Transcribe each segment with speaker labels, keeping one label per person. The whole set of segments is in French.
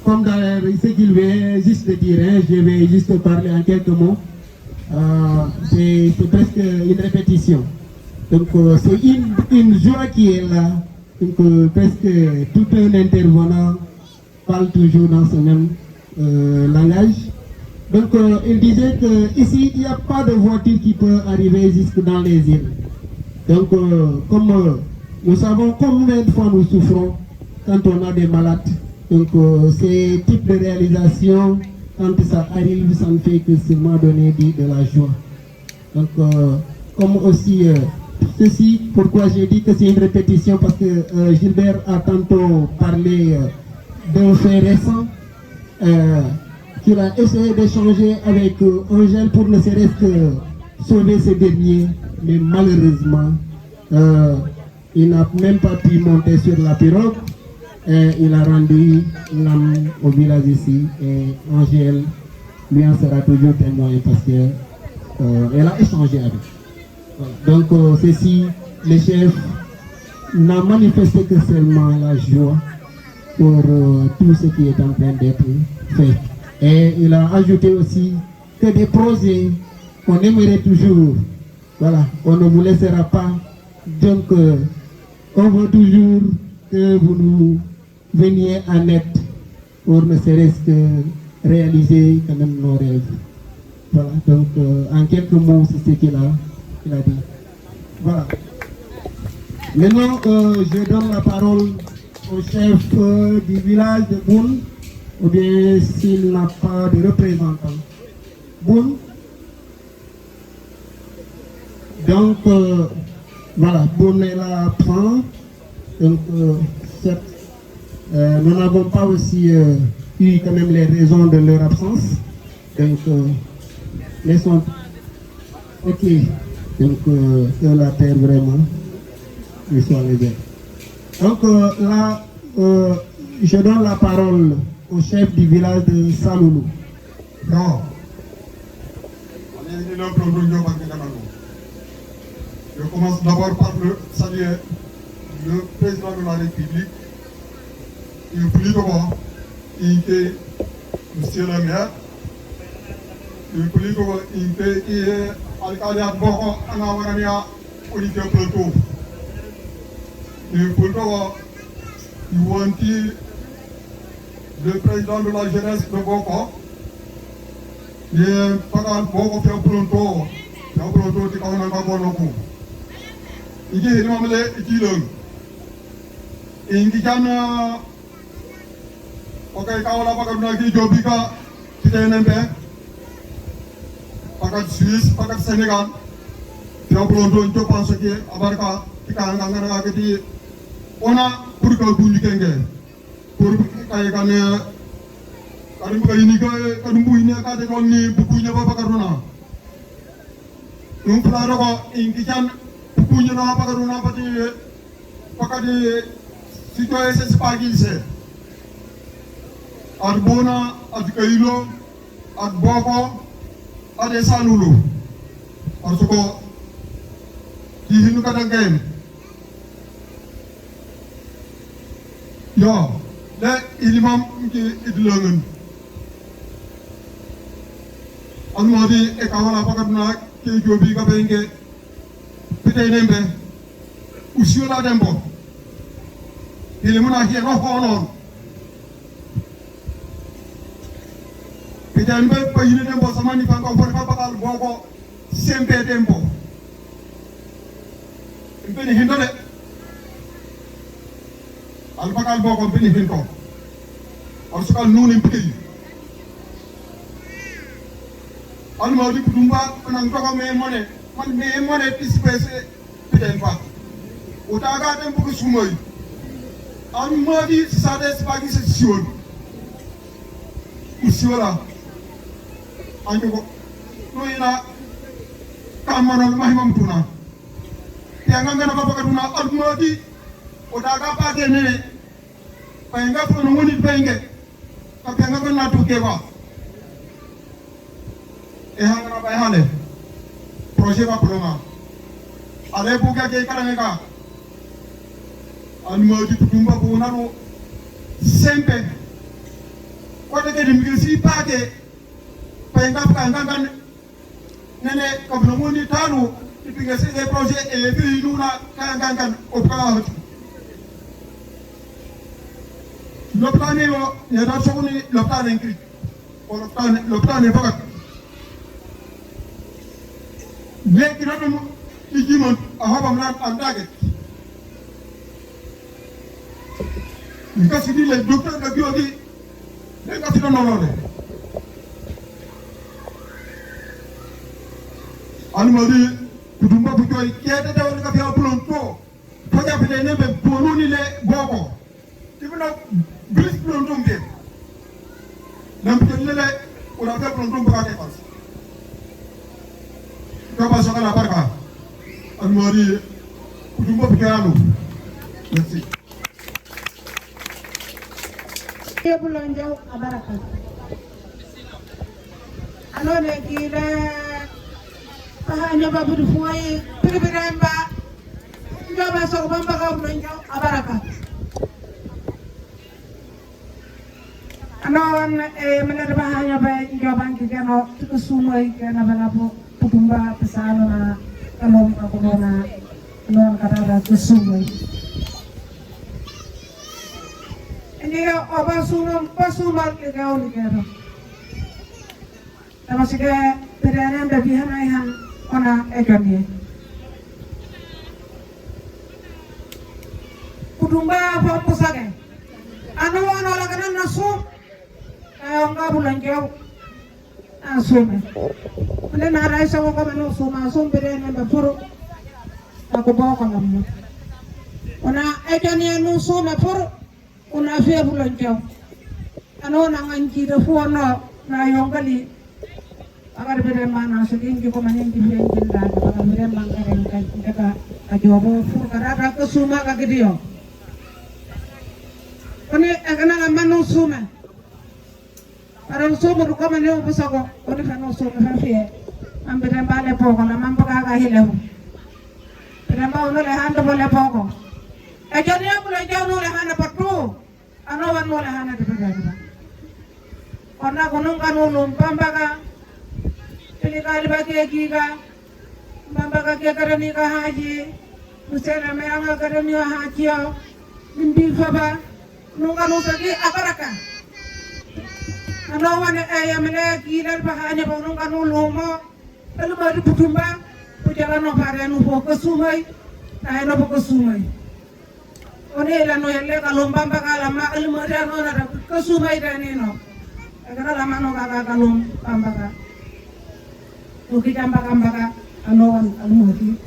Speaker 1: Comme dans ce qu'il veut juste dire, hein, je vais juste parler en quelques mots. C'est presque une répétition. Donc c'est une joie qui est là. Donc presque tout un intervenant parle toujours dans ce même langage. Donc il disait qu'ici il n'y a pas de voiture qui peut arriver jusque dans les îles. Donc comme nous savons combien de fois nous souffrons quand on a des malades. Donc ces types de réalisations, quand ça arrive, ça ne fait que seulement donner de la joie. Donc comme aussi ceci, pourquoi j'ai dit que c'est une répétition, parce que Gilbert a tantôt parlé d'un fait récent qu'il a essayé d'échanger avec Angèle pour ne serait-ce que sauver ce dernier, mais malheureusement il n'a même pas pu monter sur la pirogue. Et il a rendu l'âme au village ici, et Angèle lui en sera toujours témoin parce qu'elle a échangé avec. Donc ceci, le chef n'a manifesté que seulement la joie pour tout ce qui est en train d'être fait. Et il a ajouté aussi que des projets qu'on aimerait toujours, voilà, on ne vous laissera pas. Donc on veut toujours que vous nous veniez en aide pour ne serait-ce que réaliser quand même nos rêves. Voilà, donc en quelques mots, c'est ce qu'il a dit. Voilà. Maintenant, je donne la parole au chef du village de Boune, ou bien s'il n'a pas de représentant. Boune. Donc, voilà, Boune est là absent. Donc, certes, nous n'avons pas aussi eu quand même les raisons de leur absence. Donc, laissons. Ok. Donc, que la terre vraiment lui soit légère. Donc, là, je donne la parole au chef du village de Saloulou.
Speaker 2: Non. Je commence d'abord par saluer le président de la République. Il prie de moi, il était monsieur le maire, il prie de moi, il était alcalde Boko, Anawarania, Olivier Plateau. Il prie de moi, il voit le président de la jeunesse de Boko, il est pas Boko fait un pronto, qui est un Boko. Il est un homme qui est il dit ok, kawala pakat nagi jobika kita nembe pakat Suisse pakat Sénégal tiap london jo pense que abarka tika nganga ngati ona pour que bunyi kenge pour kay kane kadum kay ni kadum buy ne ka de kon ni bukunya ba pakaruna dum plaro ko ingi jan bukunya na pakaruna pati pakati sitoye se spagilse at Bona, at Kailo, at Boko, at Esalulu. Parce que qui nous kadangem. Ya, là il imam qui est langue. Almadi e kawala pakatna ke jobi ka benge. Pite nembe. Usiola dembo. Il mona hi no honon. Kita mbe payine dembo samani panka forka bakal Boko sempe dembo. Mbe ni hindole. Al Boko mbe ni hindo. Arsukal nuni mbe. Almadi kudumba kanang toka me mone pispese piden pa. Utaga dembo kusumoi. Almadi sade spagi se siwon. Usiola. Anjuko no ina kamano mahimam tuna tianga ngana baba kaduna almadi odaga pa gene penga pono ngoni penge ka penga ko na tuke ba e hangana ba hale projet ba ploma ale buka ke karanga almo di kutumba ko nanu sempe ko de ke dimgi si pake penga kan nene ko no moni tanu dipinga se e projet e bi nuna kan opka l'optane yo ne da sogni l'optane incrit o l'optane fakat leki na dum igimon a habam nan andage kasi di le docteur de biologie le kasi do non almadi kudumba bu joy kete dawal ka fiya plonto faja fete ne be bonuni le boko tibuna bis plonto mbe nam telle on a fait plonto ba ke pas ka ba sokala barka almadi kudumba bu joyalo merci
Speaker 3: Bulonjo abaraka anone kile nyoba budu fuai piribiremba nyoba sok bamba ka bulonjo abaraka anon menada bahanya ba nyoba ngikeno kusumai kana banapo putumba pesano na kalom akona non karara kusumai ini oba sumal ke gaul kero tamasike perana da bihana ihan ona ekani kudumba fa pusage anu ono la kana nasu ayo ngabulan jauh asume ande na raisa ko manu suma sum perana da furu aku bawa kamu ona ekani anu suma furu una fe bulan jaw ano na nganji de fuono na yongali agar bere mana segin ko manen di ben jinda agar bere mangaren kan daga ajobo fu karaka ke suma ka gidio oni agana la manu suma para suma ko manen busago oni fa no suma fa fe ambere mbale poko la mambo ka ga hilewu bere ma ono le hando bole poko ajani bulan jaw no le handa patu ano wan mo lahana de baganda ona gunung kanu lumpamba ka pilikali bagi giga mbamba ka ke karani ka haji musena me anga karani haji yo nimbi faba nunganu sagi abaraka ano wan ayamene gilal bahanya gunung kanu lumo lalu baru putumba pujalan no parenu fokus sumai no fokus sumai one la no yelle ka lombamba ka la ma el mara no na ka sumai dani no agara la mano ka lombamba ka to ki jamba ka ano wan almuti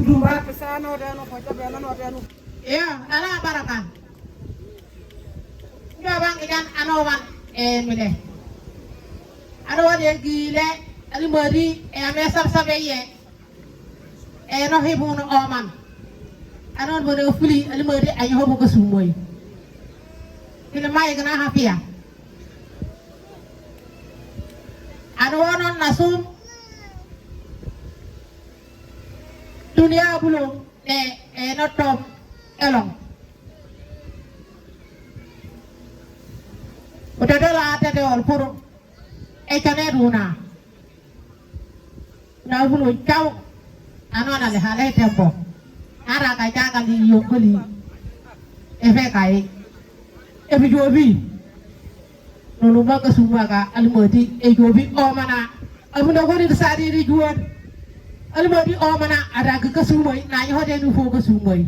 Speaker 3: dumba pesano dano ko tabe no dano ya ala baraka yo bang ikan ano wan mile ano wan ye gile almari ame sab sabeye no hibun oman anon bodo fuli alimode ay hobo ko sumoy ila may gana hafia anon nasum dunia bulung no top elong udah la ate de ol puru kane runa na bulung caw anon ale hale tempo ara ka jaga di yokoli efe kai efe jobi nonu ba ka suma ka almodi e jobi o mana amuna ko ni sari ri juwan almodi o mana ada ka sumai na yo de nu fo ka sumai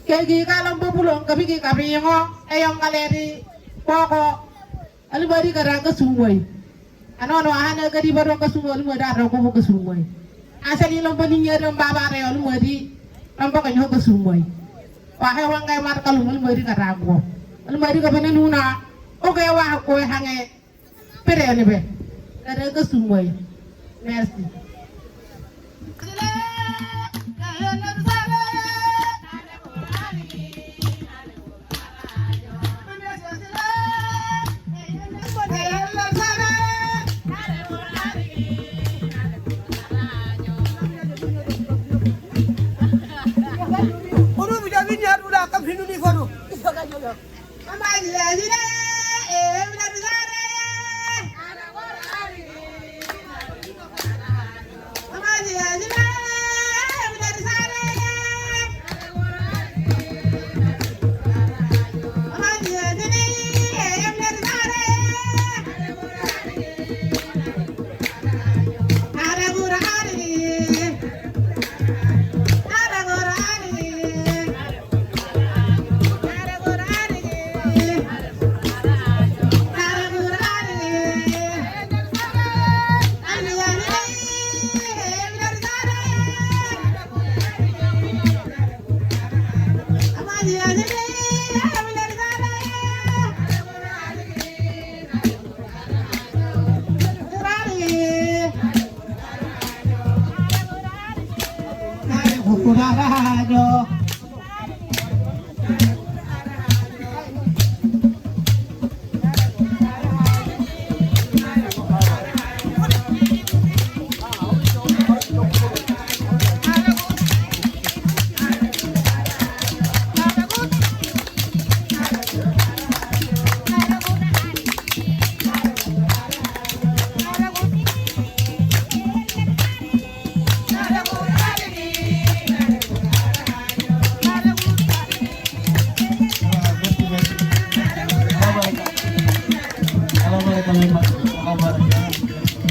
Speaker 3: ke gi ka lam populong ka bi ka bi ngo e yong galeri poko almodi ka ra ka sumai ano ahana gadi baro ka sumol mo da ko ko sumoy asali lo bani nyere baba re ol modi lampa ka nyo ka sumoy wa he wa ngai mar ka lu modi ka rago ol modi ka bene nuna o ga wa ko hange pere ne be da ka sumoy merci Kurarajo.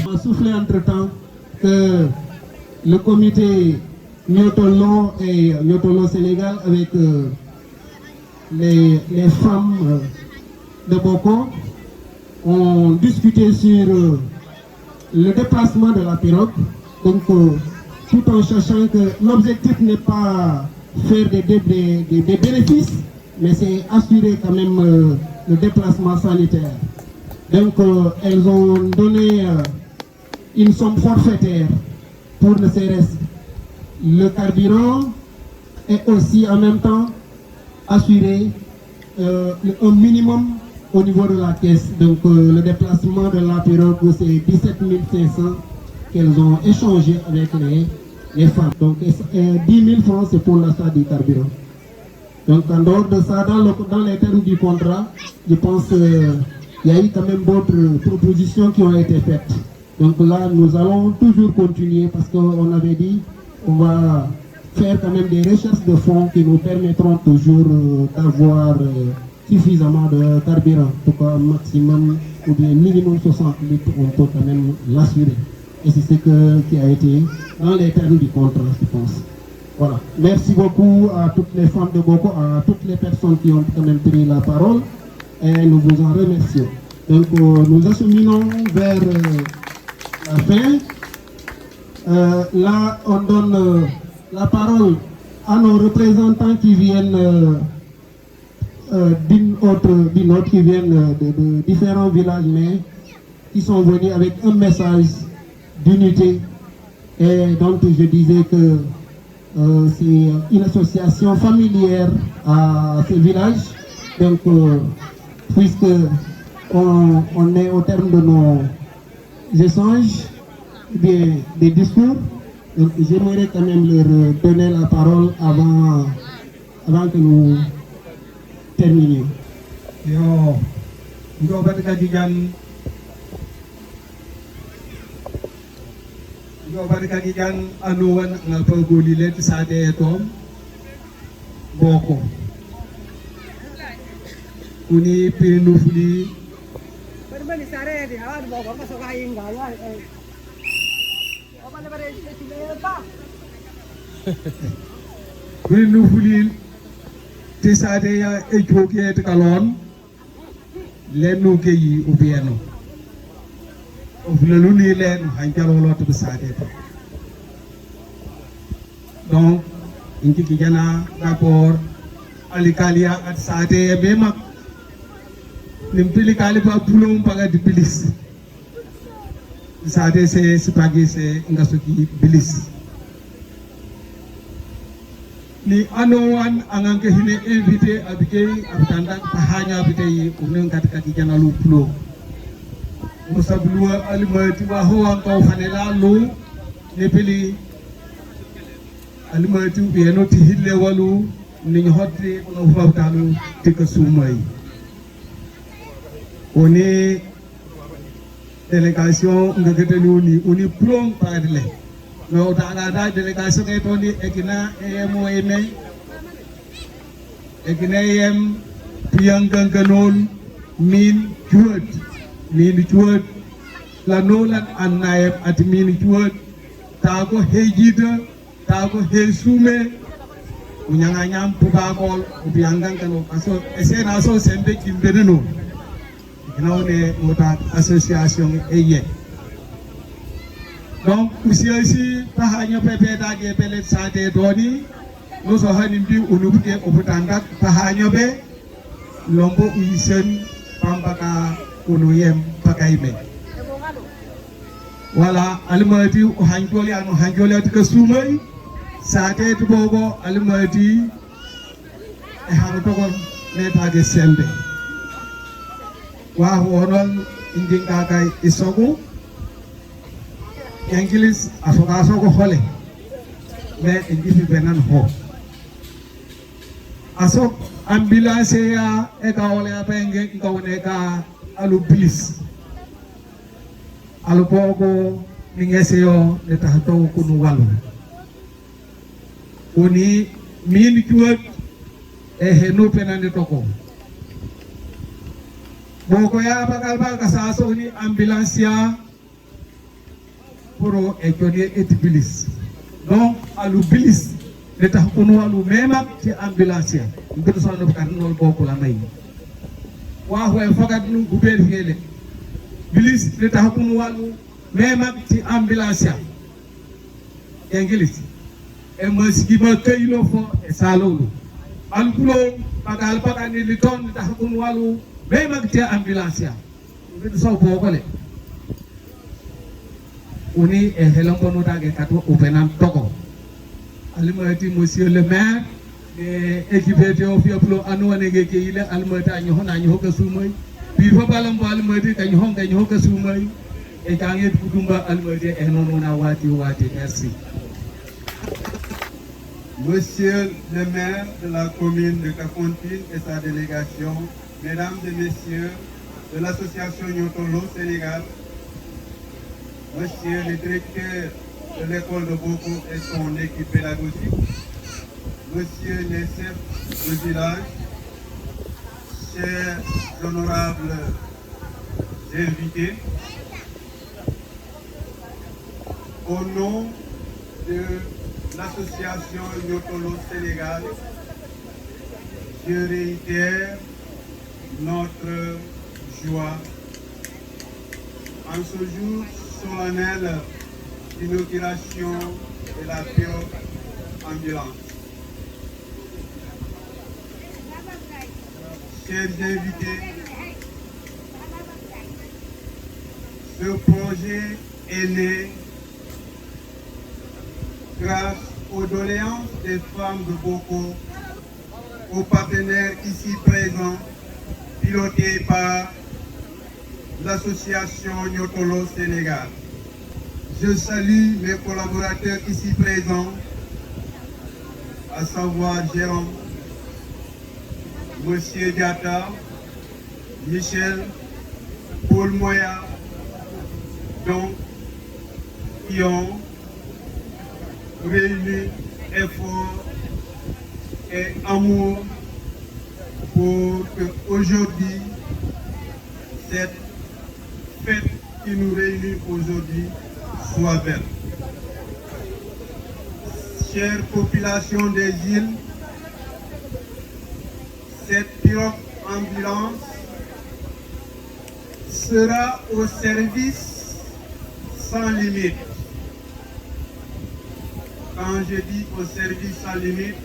Speaker 1: On a soufflé entre-temps que le comité Nyotolo et Nyotolo Sénégal avec les femmes de Boko ont discuté sur le déplacement de la pirogue. Donc, tout en sachant que l'objectif n'est pas faire des bénéfices, mais c'est assurer quand même le déplacement sanitaire. Donc, elles ont donné une somme forfaitaire pour le CRS, le carburant et aussi en même temps assurer un minimum au niveau de la caisse. Donc, le déplacement de la pirogue, c'est 17 500 qu'elles ont échangé avec les femmes. Donc, 10 000 francs, c'est pour l'achat du carburant. Donc, en dehors de ça, dans les termes du contrat, je pense qu'il y a eu quand même d'autres propositions qui ont été faites. Donc là, nous allons toujours continuer parce qu'on avait dit qu'on va faire quand même des recherches de fonds qui nous permettront toujours d'avoir suffisamment de carburant. En tout cas, maximum ou bien minimum 60 litres, on peut quand même l'assurer. Et c'est ce qui a été dans les termes du contrat, je pense. Voilà. Merci beaucoup à toutes les femmes de Boko, à toutes les personnes qui ont quand même pris la parole. Et nous vous en remercions. Donc nous acheminons vers la fin. Là, on donne la parole à nos représentants qui viennent d'une autre, qui viennent de différents villages, mais qui sont venus avec un message d'unité. Et donc je disais que c'est une association familière à ce village. Donc, puisque on est au terme de nos échanges, des discours, donc j'aimerais quand même leur donner la parole avant que nous terminions.
Speaker 4: Yo barikagi jan anuwan nga pagulilet sa atom Boko kuni pinufli pinufli ti sade ya ejoke te kalon lenu ke yi ubieno ofulalu ni len hanjalo to sade donc inki kijana d'abord alikalia at sade be mak nimpili kali pa pulong paga di bilis sade se sipagi se ngasuki bilis ni anowan angan ke hine invité abike abtanda pahanya abite unen katika kijana lu pulo musabluwa alimati wa hoan ko fanela lu nepeli alimati bieno ti hille walu ni hotte no fawtalu tika sumay oni délégation ngagetelu ni oni plong parle no da délégation ke toni ekina emo eme ekina em pianganganol min juot min juot la nolan annayem at min juot ta ko hejida ta ko hesume unyanga nyam pubagol pianganganol aso esena so sembe kimbeneno ne notre association est donc aussi tahanya pepe dage pelet sade doni no so hanim bi unuke oputanga tahanya be lombo uisen pambaka unuyem pakaime wala almati hanjoli anu hanjoli atika sumai Sate to Bobo, Alimati, a Harotogon, Netade Sembe. Wahoron, Indingakai Isogo, Yangilis, Afogasogo Hole, where in Gifi Benan Ho. Asok ambulance ya eka ole apenge ikaoneka alubilis alupogo ningeseo netahato kunu walu uni min kuat henu penande toko boko ya bakal kasaso uni ambulance ya puro ekoni etibilis donc alubilis leta kunu walu mema ci ambulance ya ngido sonu karnol boko la may wa ho fagat nu gubel hele bilis leta kunu walu mema ci ambulance ya engilis e maski ba kaylo fo e salolu alkulo bagal bagani li ton leta kunu walu mema ci ambulance ya ngido so boko le uni e helongo no dage katwa openan toko Alimati monsieur le maire et équipé au fiaplo anouanege ki ile almata nyo na nyo ka sumay bi fa balam bo almati ka nyo ka sumay e janget kudumba almati e nono na wati merci.
Speaker 5: Monsieur le maire de la commune de Kafountine et sa délégation, mesdames et messieurs de l'association Nyotolo Sénégal, monsieur le directeur de l'école de Boko et son équipe pédagogique, monsieur les chefs de village, chers honorables invités, au nom de l'association Nyotolo Sénégal, je réitère notre joie en ce jour solennel d'inauguration de la pirogue ambulance. Chers invités, ce projet est né grâce aux doléances des femmes de Boko, aux partenaires ici présents, pilotés par l'association Nyotolo Sénégal. Je salue mes collaborateurs ici présents, à savoir Jérôme, Monsieur Diata, Michel, Paul Moya, donc, qui ont réuni efforts et amour pour que aujourd'hui, cette fête qui nous réunit aujourd'hui soit belle. Chère population des îles, cette pirogue ambulance sera au service sans limite. Quand je dis au service sans limite,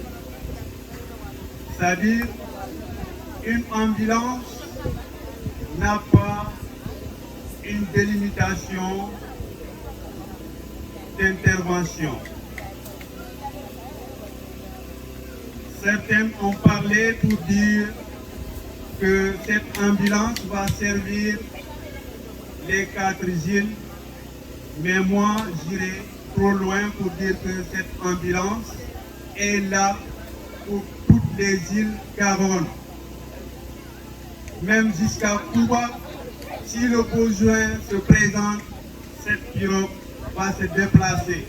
Speaker 5: c'est-à-dire une ambulance n'a pas une délimitation d'intervention. Certains ont parlé pour dire que cette ambulance va servir les 4 îles, mais moi j'irai trop loin pour dire que cette ambulance est là pour toutes les îles Garonne. Même jusqu'à Cuba, si le besoin se présente, cette pirogue va se déplacer.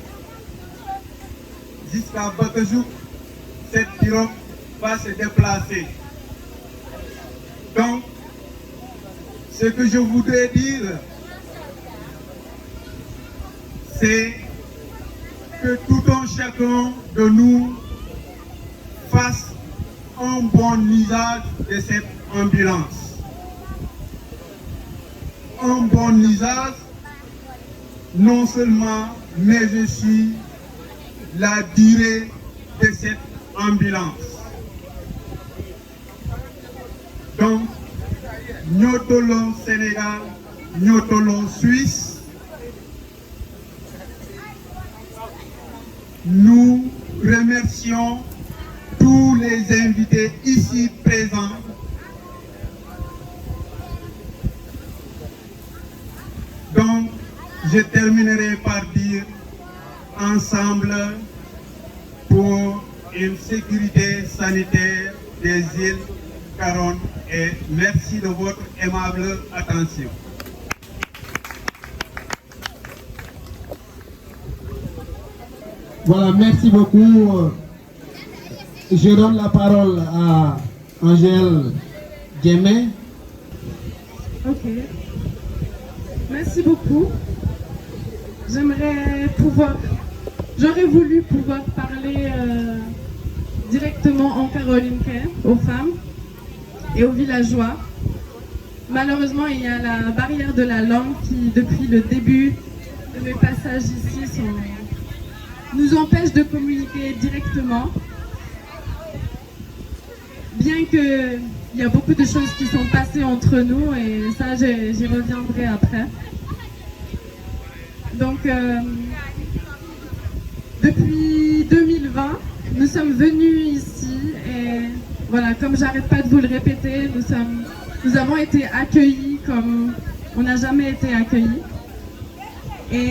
Speaker 5: Jusqu'à Bakazouk, cette pirogue va se déplacer. Donc, ce que je voudrais dire, c'est que tout un chacun de nous fasse un bon usage de cette ambulance. Un bon usage, non seulement, mais aussi la durée de cette ambulance. Donc, Nyotolo Sénégal, Nyotolo Suisse, nous remercions tous les invités ici présents. Donc, je terminerai par dire ensemble pour une sécurité sanitaire des îles Caronne et merci de votre aimable attention.
Speaker 1: Voilà, merci beaucoup. Je donne la parole à Angèle Guémet.
Speaker 6: Ok. Merci beaucoup. J'aurais voulu pouvoir parler directement en carolinais aux femmes et aux villageois. Malheureusement, il y a la barrière de la langue qui, depuis le début de mes passages ici, nous empêche de communiquer directement. Bien qu'il y a beaucoup de choses qui sont passées entre nous et ça, j'y reviendrai après. Donc, depuis 2020, nous sommes venus ici et voilà, comme j'arrête pas de vous le répéter, nous avons été accueillis comme on n'a jamais été accueillis. Et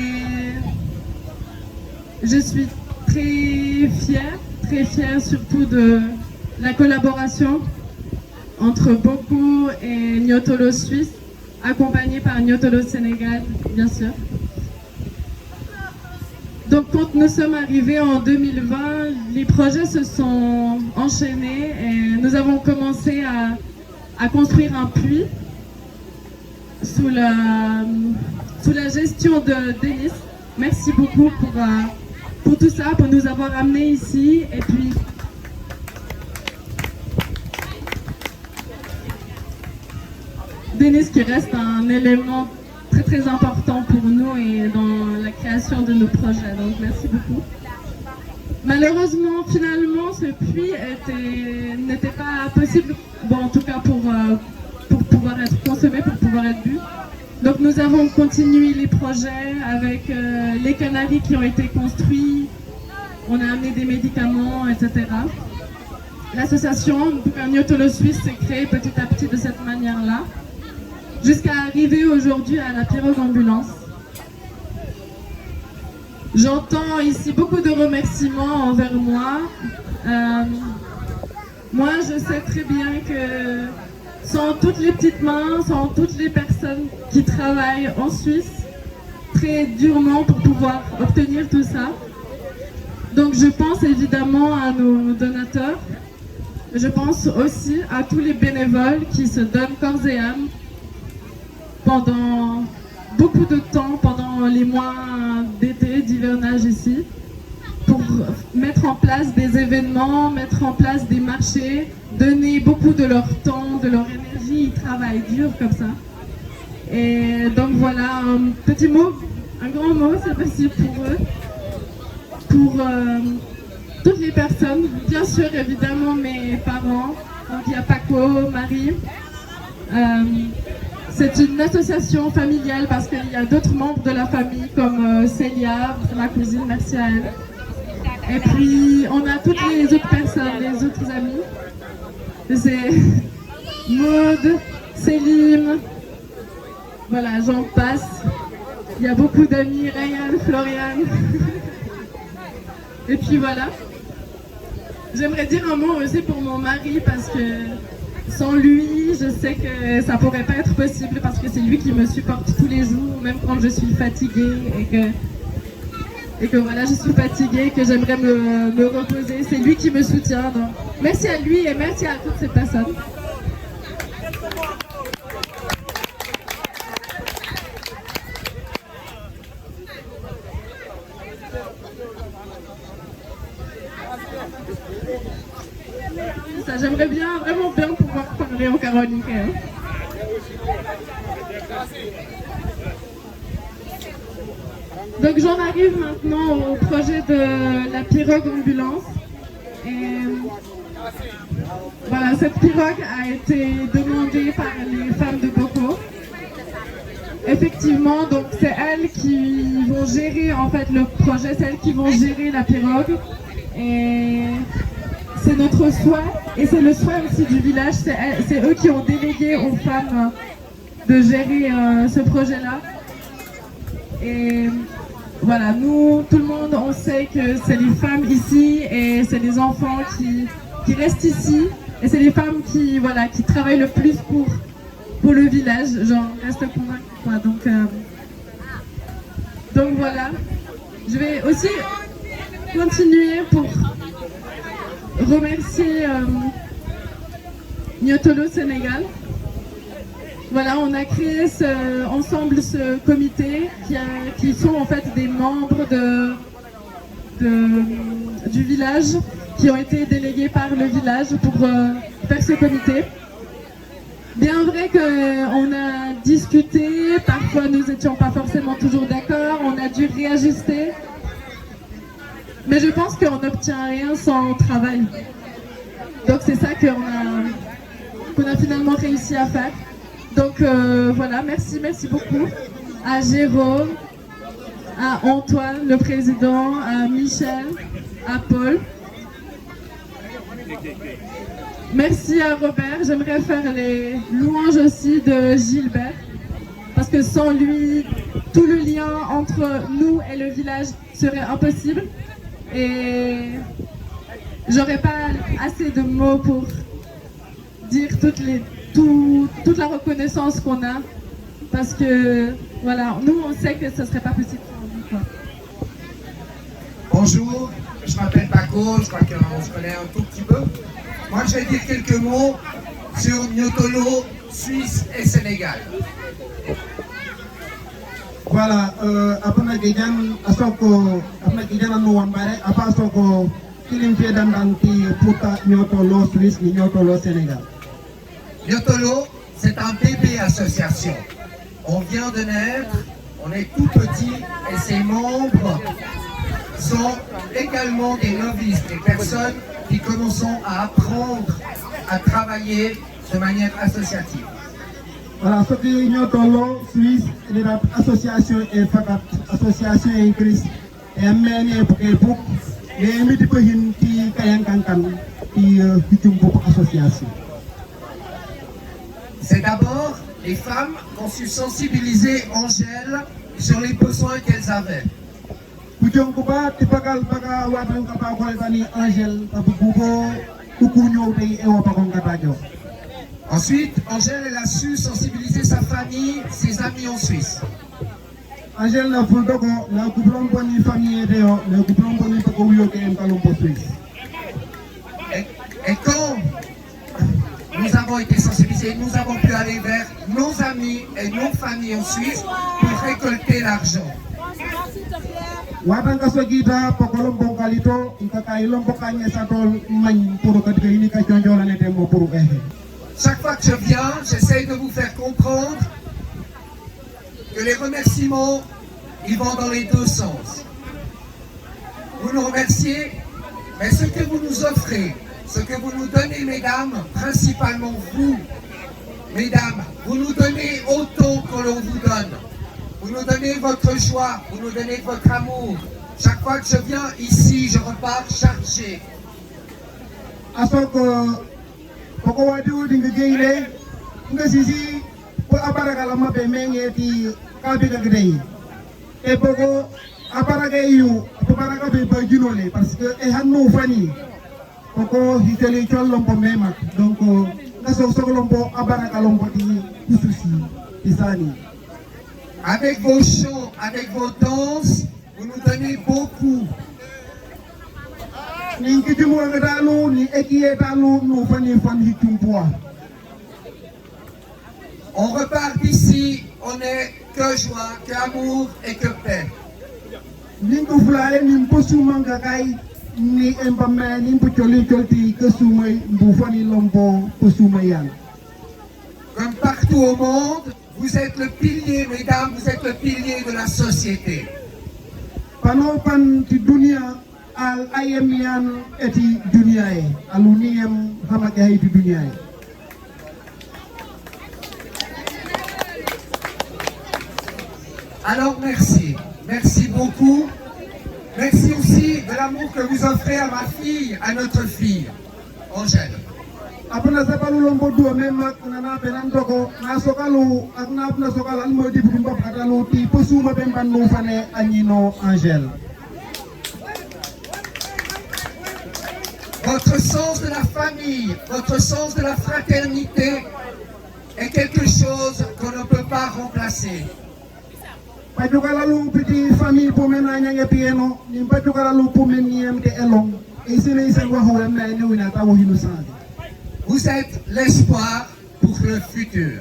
Speaker 6: je suis très fière surtout de la collaboration entre Boko et Niotolo Suisse, accompagné par Niotolo Sénégal, bien sûr. Donc quand nous sommes arrivés en 2020, les projets se sont enchaînés et nous avons commencé à construire un puits sous la gestion de Denis. Merci beaucoup pour tout ça, pour nous avoir amenés ici. Et puis, Denis qui reste un élément très important pour nous et dans la création de nos projets. Donc merci beaucoup. Malheureusement, finalement, ce puits n'était pas possible, bon, en tout cas pour pouvoir être consommé, pour pouvoir être bu. Donc nous avons continué les projets avec les canaries qui ont été construits, on a amené des médicaments, etc. L'association Niotolo Suisse s'est créée petit à petit de cette manière-là, jusqu'à arriver aujourd'hui à la pirogue ambulance. J'entends ici beaucoup de remerciements envers moi. Moi, je sais très bien que sans toutes les petites mains, sans toutes les personnes qui travaillent en Suisse très durement pour pouvoir obtenir tout ça. Donc je pense évidemment à nos donateurs. Je pense aussi à tous les bénévoles qui se donnent corps et âme pendant beaucoup de temps, pendant les mois d'été, d'hivernage ici, pour mettre en place des événements, mettre en place des marchés, donner beaucoup de leur temps, de leur énergie, ils travaillent dur comme ça. Et donc voilà, un petit mot, un grand mot, c'est possible pour eux, pour toutes les personnes, bien sûr évidemment mes parents, donc il y a Paco, Marie. C'est une association familiale parce qu'il y a d'autres membres de la famille comme Célia, ma cousine, merci à elle. Et puis on a toutes les autres personnes, les autres amis. C'est Maud, Céline, voilà, j'en passe. Il y a beaucoup d'amis, Ryan, Florian. Et puis voilà. J'aimerais dire un mot aussi pour mon mari parce que sans lui, je sais que ça pourrait pas être possible parce que c'est lui qui me supporte tous les jours, même quand je suis fatiguée et que voilà, je suis fatiguée, que j'aimerais me reposer. C'est lui qui me soutient. Donc, merci à lui et merci à toutes ces personnes. J'aimerais bien, vraiment bien pouvoir parler en carolinais. Donc j'en arrive maintenant au projet de la pirogue ambulance. Et voilà, cette pirogue a été demandée par les femmes de Boko. Effectivement, donc c'est elles qui vont gérer en fait le projet, c'est elles qui vont gérer la pirogue. Et c'est notre souhait, et c'est le souhait aussi du village. C'est eux qui ont délégué aux femmes de gérer ce projet-là. Et voilà, nous, tout le monde, on sait que c'est les femmes ici et c'est les enfants qui restent ici. Et c'est les femmes qui travaillent le plus pour le village. J'en reste convaincue, quoi. Donc voilà. Je vais aussi continuer pour remercier Nyotolo Sénégal. Voilà, on a créé ensemble ce comité qui sont en fait des membres du village qui ont été délégués par le village pour faire ce comité. Bien vrai qu'on a discuté, parfois nous n'étions pas forcément toujours d'accord, on a dû réajuster. Mais je pense qu'on n'obtient rien sans travail. Donc c'est ça qu'on a finalement réussi à faire. Donc voilà, merci beaucoup à Jérôme, à Antoine, le président, à Michel, à Paul. Merci à Robert, j'aimerais faire les louanges aussi de Gilbert, parce que sans lui, tout le lien entre nous et le village serait impossible. Et j'aurais pas assez de mots pour dire toute la reconnaissance qu'on a, parce que voilà, nous on sait que ce serait pas possible sans nous, quoi.
Speaker 7: Bonjour, je m'appelle Paco, je crois qu'on se connaît un tout petit peu. Moi je vais dire quelques mots sur Nyotolo, Suisse et Sénégal.
Speaker 1: Voilà, apana gijan asoko apana gijan anu wambare apa asoko kilim fedan danti puta Nyotolo Suisse ni Nyotolo Sénégal.
Speaker 7: Nyotolo, c'est un bébé association. On vient de naître, on est tout petit et ses membres sont également des novices, des personnes qui commencent à apprendre à travailler de manière associative.
Speaker 1: Voilà, ce qui Nyotolo Suisse, c'est l'association et fakat association et Christ et amené pour les multiples qui kayankankan qui association.
Speaker 7: C'est d'abord les femmes qui ont su sensibiliser Angèle sur les besoins qu'elles avaient. Ensuite, Angèle elle a su sensibiliser sa famille, ses amis en Suisse. Et quand nous avons été sensibilisés, nous avons pu aller vers nos amis et nos familles en Suisse pour récolter l'argent. Chaque fois que je viens, j'essaye de vous faire comprendre que les remerciements, ils vont dans les deux sens. Vous nous remerciez, mais ce que vous nous offrez, ce que vous nous donnez, mesdames, principalement vous, mesdames, vous nous donnez autant que l'on vous donne. Vous nous donnez votre joie, vous nous donnez votre amour. Chaque fois que je viens ici, je repars chargé. Avec vos chants, avec vos danses, vous nous donnez beaucoup. On repart d'ici, on n'est que joie, qu'amour et que paix. Comme partout au monde, vous êtes le pilier, mesdames, vous êtes le pilier de la société. Alors merci beaucoup. Merci aussi de la l'amour que vous offrez à ma fille, à notre fille, Angèle.
Speaker 1: Apna sakalu lombo dua memak nana penan toko na sokalu akna apna sokal almo di bumba patalu ti posuma pemban no fane Agnino Angèle.
Speaker 7: Votre sens de la famille, votre sens de la fraternité est quelque chose qu'on ne peut pas remplacer.
Speaker 1: Pajukalalu piti famille pomena nyange pieno ni pajukalalu pomeni emte elong isine isen wa huwa na ni wina tawo hinu sangi.
Speaker 7: Vous êtes l'espoir pour le futur.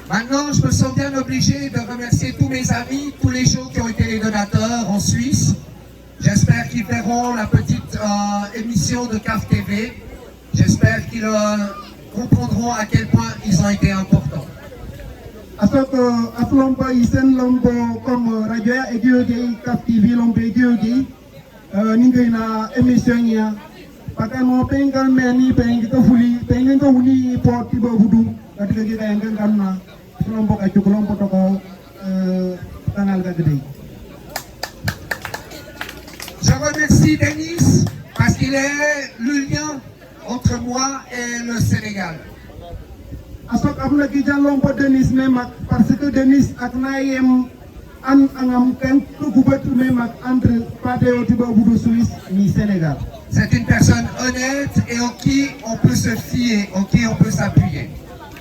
Speaker 7: Maintenant, je me sens bien obligé de remercier tous mes amis, tous les gens qui ont été les donateurs en Suisse. J'espère qu'ils verront la petite émission de CAF TV. J'espère qu'ils comprendront à quel point ils ont été importants.
Speaker 1: Asok aflompa isen lombo comme radio ya egiogi CAF TV lombo egiogi ningai na émission ya pakano pengal meni pengito fuli pengen ko uni porti bo hudu katika kita yang kanna lombo kacu lombo toko kanal ka gede.
Speaker 7: Je remercie Denis parce qu'il est le lien entre moi et le Sénégal.
Speaker 1: Asok abna kijan lompo Denis memak parce que Denis aknayem an angam kan kubat memak entre Pateo Tiba Boudou Suisse ni Sénégal.
Speaker 7: C'est une personne honnête et en qui on peut se fier, en qui on peut s'appuyer.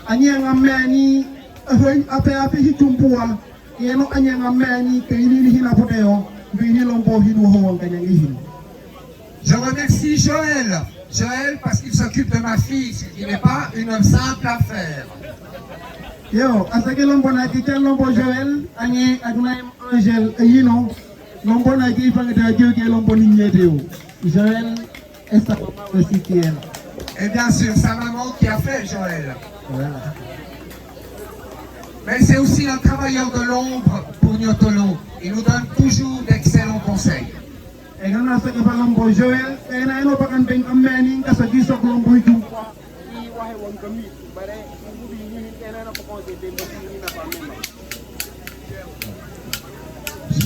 Speaker 1: Ani angam meni ape hitumpua yeno ani angam meni kaini hina poteo bini lompo hidu ho kanyangi hin.
Speaker 7: Je remercie Joël. Joël parce qu'il s'occupe de ma fille, ce qui n'est pas une simple affaire.
Speaker 1: Yo, asake lombo na kicha lombo Joël, anye adunay Angèle yino, lombo na ki fangata joke lombo ninyeteo. Joël est sa maman aussi qui est.
Speaker 7: Et bien sûr, sa maman qui a fait Joël.
Speaker 1: Voilà.
Speaker 7: Mais c'est aussi un travailleur de l'ombre pour Niotolo. Il nous donne toujours d'excellents conseils.
Speaker 1: Et quand on a fait lombo Joël, et on a un paquet de campagnes qui sont qui sont lombo itu.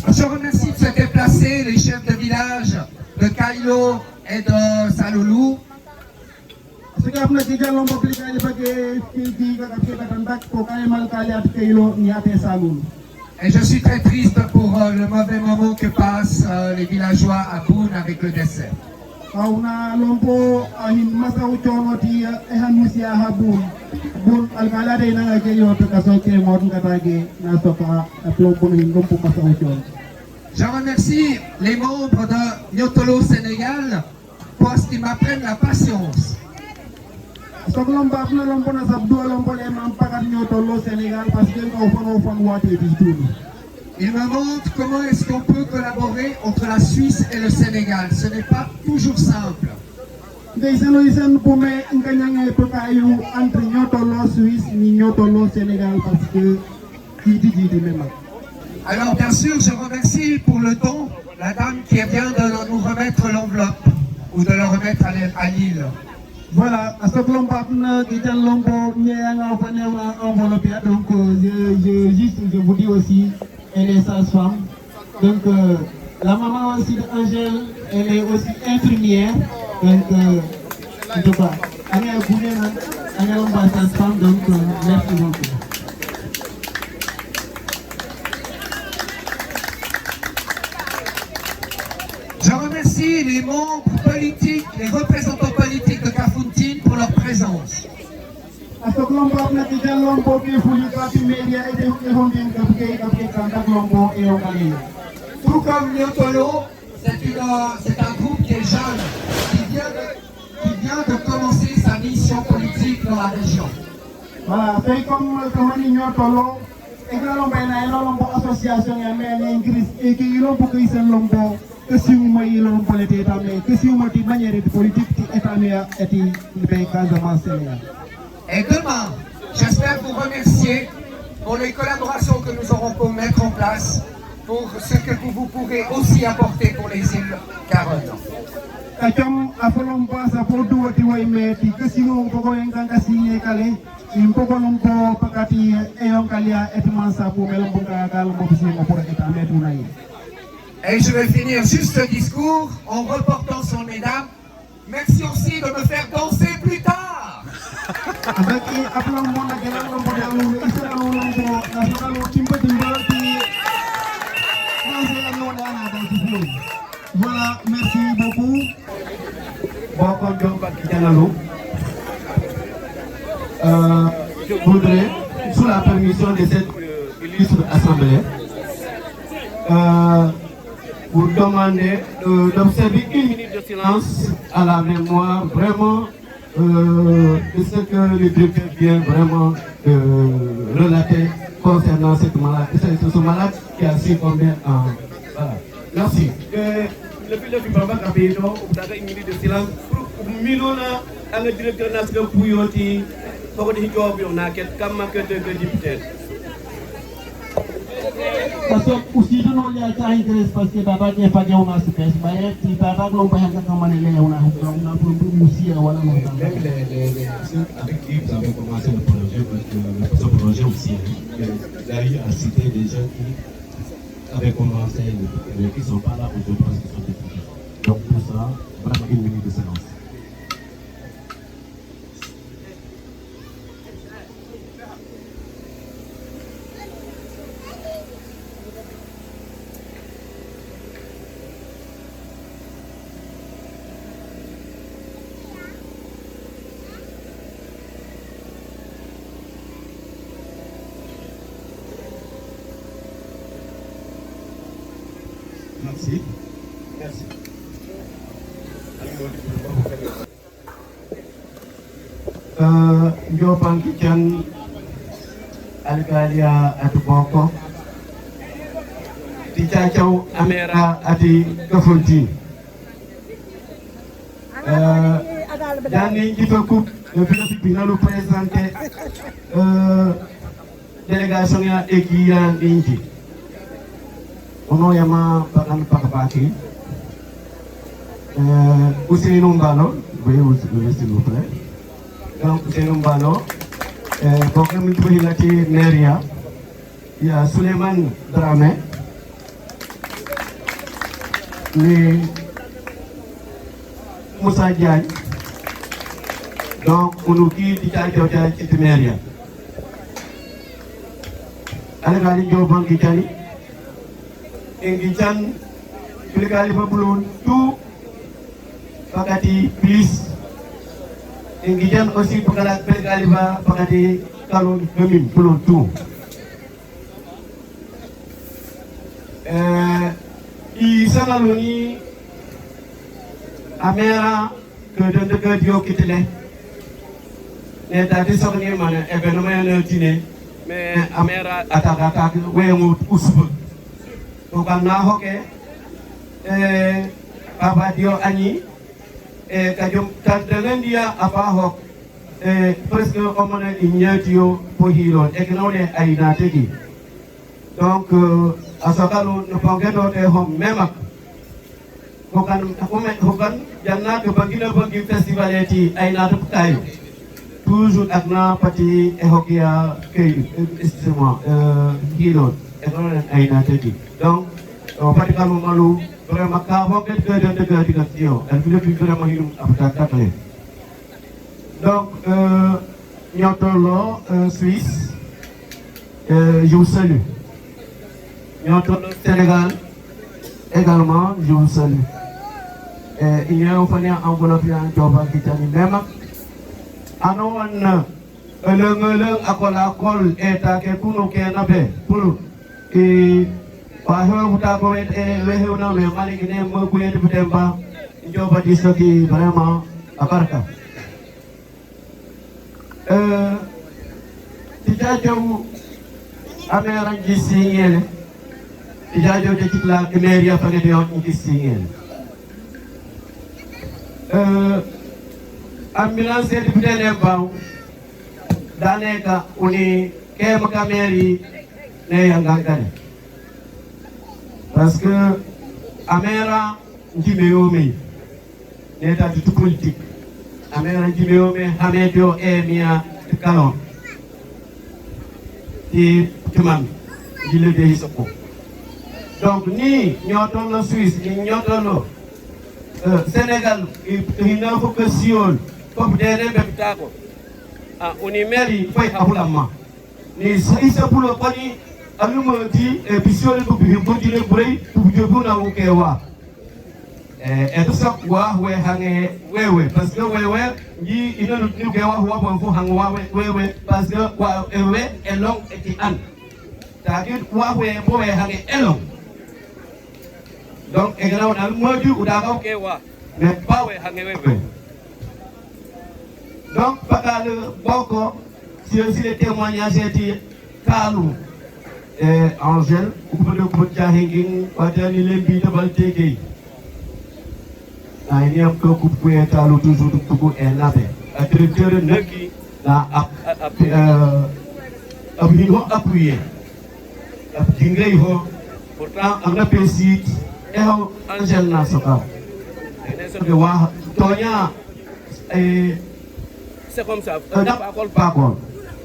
Speaker 7: Je remercie de se déplacer les chefs de village de Kailo et de Saloulou. Et je suis très triste pour le mauvais moment que passent les villageois à Boune avec le décès. Je remercie les membres de Niotolo Sénégal parce qu'ils m'apprennent la patience. Il me montre comment est-ce qu'on peut collaborer entre la Suisse et le Sénégal. Ce n'est pas toujours simple. Alors bien sûr, je remercie pour le don la dame qui vient de nous remettre l'enveloppe ou de le remettre à Lille.
Speaker 1: Voilà, à ce moment-là, donc je vous dis aussi, elle est sage-femme. Donc la maman aussi d'Angèle, elle est aussi infirmière. Donc en tout cas, elle est sage-femme, donc merci beaucoup.
Speaker 7: Je remercie les membres politiques, les représentants politiques de Kafountine pour leur présence. Tout comme Niotolo, c'est un groupe qui est jeune, qui vient de commencer sa mission politique dans la région.
Speaker 1: Voilà, c'est comme Niotolo, association et qui l'ont pour qu'ils s'en que si vous voyez l'homme politique, que si vous voyez de manière politique,
Speaker 7: et demain, j'espère vous remercier pour les collaborations que nous aurons pour mettre en place, pour ce que vous pourrez aussi apporter pour les îles Caronne.
Speaker 1: impoko lumpo pakati eyonkalia etimansa pour melombuka kalombo bisimo pour eta metu na yi.
Speaker 7: Et je vais finir juste ce discours en reportant sur mesdames. Merci aussi de me faire danser plus tard.
Speaker 1: Avec appelant mon agent lombo dalu isra lombo national timba dimbalti. Voilà, merci beaucoup. Bon, je voudrais, sous la permission de cette illustre assemblée, vous demander d'observer une minute de silence à la mémoire vraiment de ce que le directeur vient vraiment relater concernant cette malade. C'est ce malade qui a succombé en... Voilà. Merci. Le pilote du Bamba Capito, vous avez une minute de silence pour Milona, le directeur national Pouyoti, pour dire qu'on a quelqu'un que député. Parce que aussi nous il y a ça intéresse parce que Baba n'est pas dans ma espèce, mais si Baba non pas un comme on a pour musique voilà non. Avec qui vous avez commencé le projet parce que ce projet aussi, il y a eu à citer des gens qui avaient commencé mais qui ne sont pas là aujourd'hui parce qu'ils sont députés. Donc pour ça, vraiment une minute de silence. Merci. Merci. Yo Pankican Algalia at Boko Tichachau Amera Ati Gafunti Dani Jifakou, le Philippe nous présentait délégation à Eguian Inji. Ono yama pakan pakapaki. Ousseynou Mbalo, veuillez vous lever s'il vous plaît. Donc Ousseynou Mbalo, programme Touhilati Neria, il y a Suleiman Dramé, ni Moussa Diagne, donc Ounouki Dikadjoja Titimeria. Alekali Joban Kitani. Engichan Pilkali Babulun tout Pakati plus Engichan aussi Pilkali Pakati Kalon Gemim Pulon tout Isanaluni Amera que de Dio Kitele n'est à désormais man événement le dîner mais Amera attaque Wemut Ousbou donc on a hocké Baba Dio Ani et Kajom Kandelendia Aba Hok presque comme on a ignacio pour Hilo et que nous les aïnategi donc à ce cas nous pouvons gagner home même Hokan Janna que Bagina Bagi Festival eti aïnatu Kayo toujours agna pati hokia excusez-moi Hilo et que nous les aïnategi donc, on va dire que nous vraiment qu'avant quelques de elle voulait plus vraiment une donc, notre Suisse, je vous salue. Notre Sénégal, également, je vous salue. Il y a un fan enveloppe en job qui est même. Ano an le akola kol eta ke kuno ke nabe pulu e Pahal buta ko lehe una me mali kine mo kuye de butemba joba disoki vraiment aparka tijajo amera gisingel tijajo de tikla kemeria fa de on gisingel ambulance de butene baw daneka uni ke makameri ne yangangane parce que Amera Njimeyome n'est pas du tout politique. Amera Njimeyome Hamedio et Mia Kalon.
Speaker 8: ci man di liggéey sa bopp donc nii ñoo tolloo Suisse nii ñoo tolloo Sénégal ina fo ko siol foofu dene ɓe tako oni mairie fay hafulamma ni isa pulo koni aluma di bisiole bu bi bodile burey bu joguna wo ke wa e to sak wa we hange wewe parce que wewe ji ina no ke wa wa bon fo hange wa wewe parce que wa ewe elong eti an tagit wa we bo we hange elong donc e gana wona moju udaga ke wa mais pas we hange wewe donc pakal boko si les témoignages étaient calmes et Angèle ku de ko jahingin wadani lembi de baltege ay ñam ko ku pué talu toujours ko e nabe directeur neki la ab hino appuyé ab dingay ho pourtant am na pesit e ho Angèle na soka de wa tonya c'est comme ça pas kon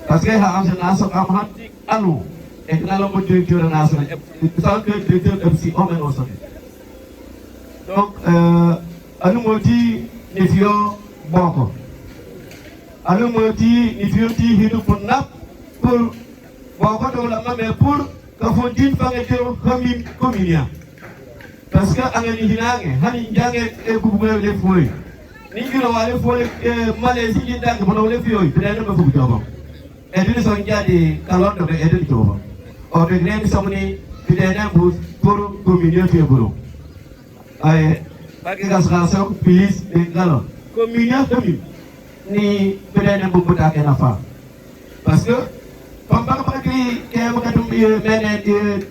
Speaker 8: parce que ha Angèle na soka ma anu et dans le directeur national sans que directeur MC homme au sommet donc anu moti ni fio boko anu moti ni fio ti hidu pour nap pour boko to la mais pour que fondine fangeto communia parce que angani hinange hani jange e kubugwe le foi ni ngiro wale foi Malaisie ni dangue bono le fio peut-être me fuku jobo e dini son jadi kalondo be e dini jobo o de greni samni peut-être pour communia fi bolo ay bagi gas-gaso please de galon communia demi ni peut-être bu buta ke nafa parce que comme ba ki ke mo kadum mene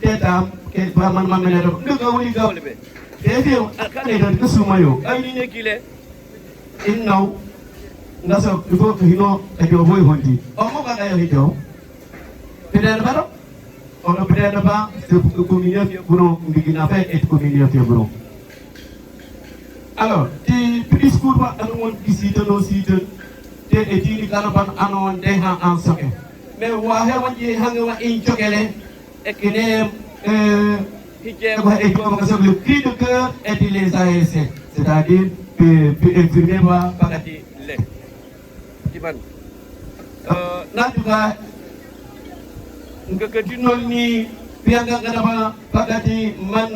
Speaker 8: tetam ke ba man mene do nga wuli gawle be e fi akane do ko sumayo ay ni nekile innaw ngaso il faut que hino e do boy honti o mo ga yo hito peut-être baro on ne peut pas se communier pour nous fait et communier pour nous. Alors, le discours va nous ici de nos sites de études caravan anon deha en somme. Mais wahe wanje hangawa in chokele et que le cri de cœur et les ASC, c'est-à-dire infirmier va bagati le. Natuka ngakadinol ni pianga kadaba pagati man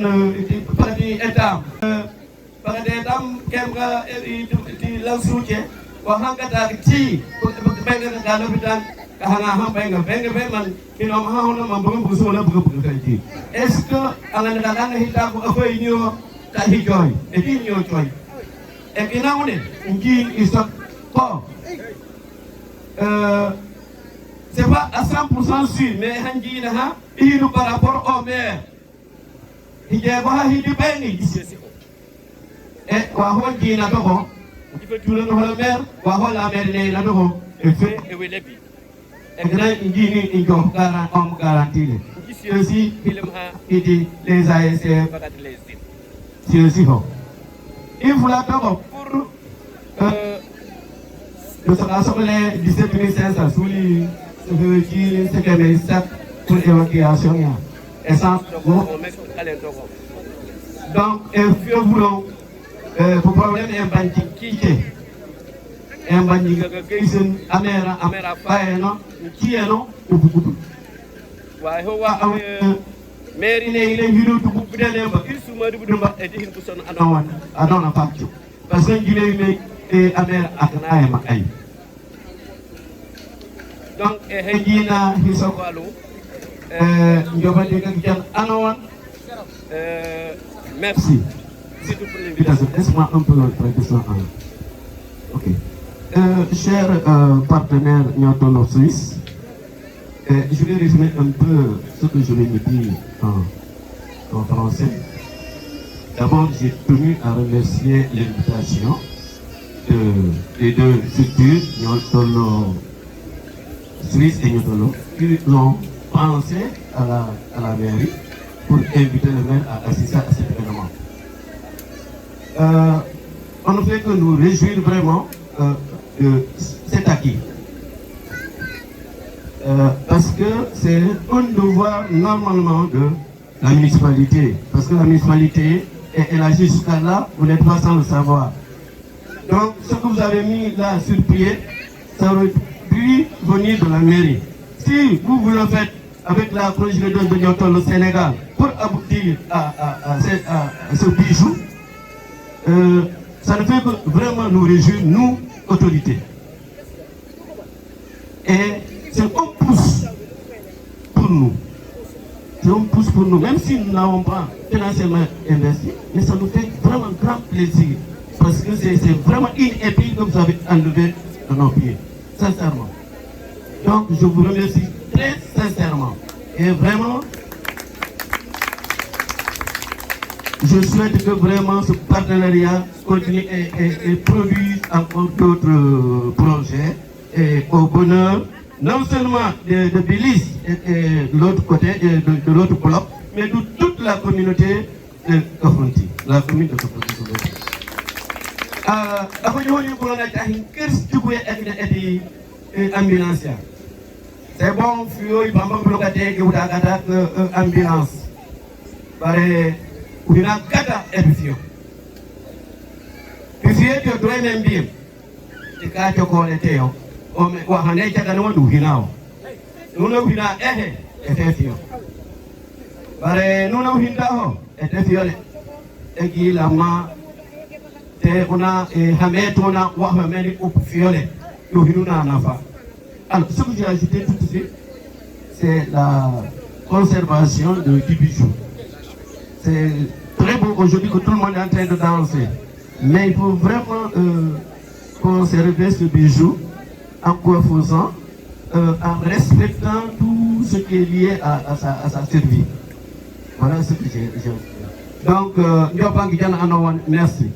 Speaker 8: pagati etam pagati etam kemga di langsuje wa hangata ti benga ngalo bidan kahanga ha benga man kino ma hono ma bugu so la bugu ti est-ce que angana dagana hita ko afoy nyo ta hijoy e di nyo choy e kinaune ngi isok ko c'est pas à 100% sûr, mais il y a par rapport au maire. Il y a des bénis ici. Et quoi, il y a il faut tout le maire, quoi, la maire est là, et fait, et oui, les billes. Et grand, il y a garantie. Aussi, il dit les ASC, c'est aussi bon. Il faut l'attendre pour le 17 500 sous les. C'est que les sacs pour l'évacuation. Donc, il faut vouloir pour problème un bandit quitter. Un bandit qui est amera faena qui est non ou beaucoup. Mais il est venu tout couper les mains. Il se met de battre et il se met à dans la facture. Parce qu'il est amera à Kanaï. Donc, Hegina Hisokalo, merci. Laisse-moi un peu l'introduction. Ok. Chers partenaires Nyotono Suisse, je vais résumer un peu ce que je vais me dire en français. D'abord, j'ai tenu à remercier l'invitation des deux structures, Nyotono Suisse et Nyotolo, qui l'ont pensé à la mairie pour inviter le maire à assister à cet événement. On ne fait que nous réjouir vraiment de cet acquis. parce que c'est un devoir normalement de la municipalité. Parce que la municipalité, elle agit jusqu'à là, vous n'êtes pas sans le savoir. Donc, ce que vous avez mis là sur pied, ça aurait pu venir de la mairie. Si vous le faites avec la projet de Newton, le Sénégal, pour aboutir à ce bijou, ça ne fait que vraiment nous réjouir, nous, autorités. Et c'est un pouce pour nous. C'est un pouce pour nous, même si nous n'avons pas financièrement investi, mais ça nous fait vraiment grand plaisir. Parce que c'est vraiment une épine que vous avez enlevée de nos pieds, sincèrement. Donc je vous remercie très sincèrement. Et vraiment, je souhaite que vraiment ce partenariat continue et produise encore d'autres projets et au bonheur, non seulement de Belize et de l'autre côté, de l'autre bloc, mais de toute la communauté de Kafountine, la commune de Kafountine. C'est bon, fui bamba blocate que uda kata ambulance. Bare udina kata ebifio. Bifio to doy membim. Tika to ko leteo. O me wa hane taka no du hinao. Nuno hina efio. Bare nuno hinda ho efio le. Egi lama te ona hameto na wa hameni opfiole. Yo hinuna nafa. Alors, ce que j'ai ajouté tout de suite, c'est la conservation du bijou. C'est très beau aujourd'hui que tout le monde est en train de danser. Mais il faut vraiment conserver ce bijou en quoi faisant, en respectant tout ce qui est lié à sa survie. Voilà ce que j'ai. Donc, merci.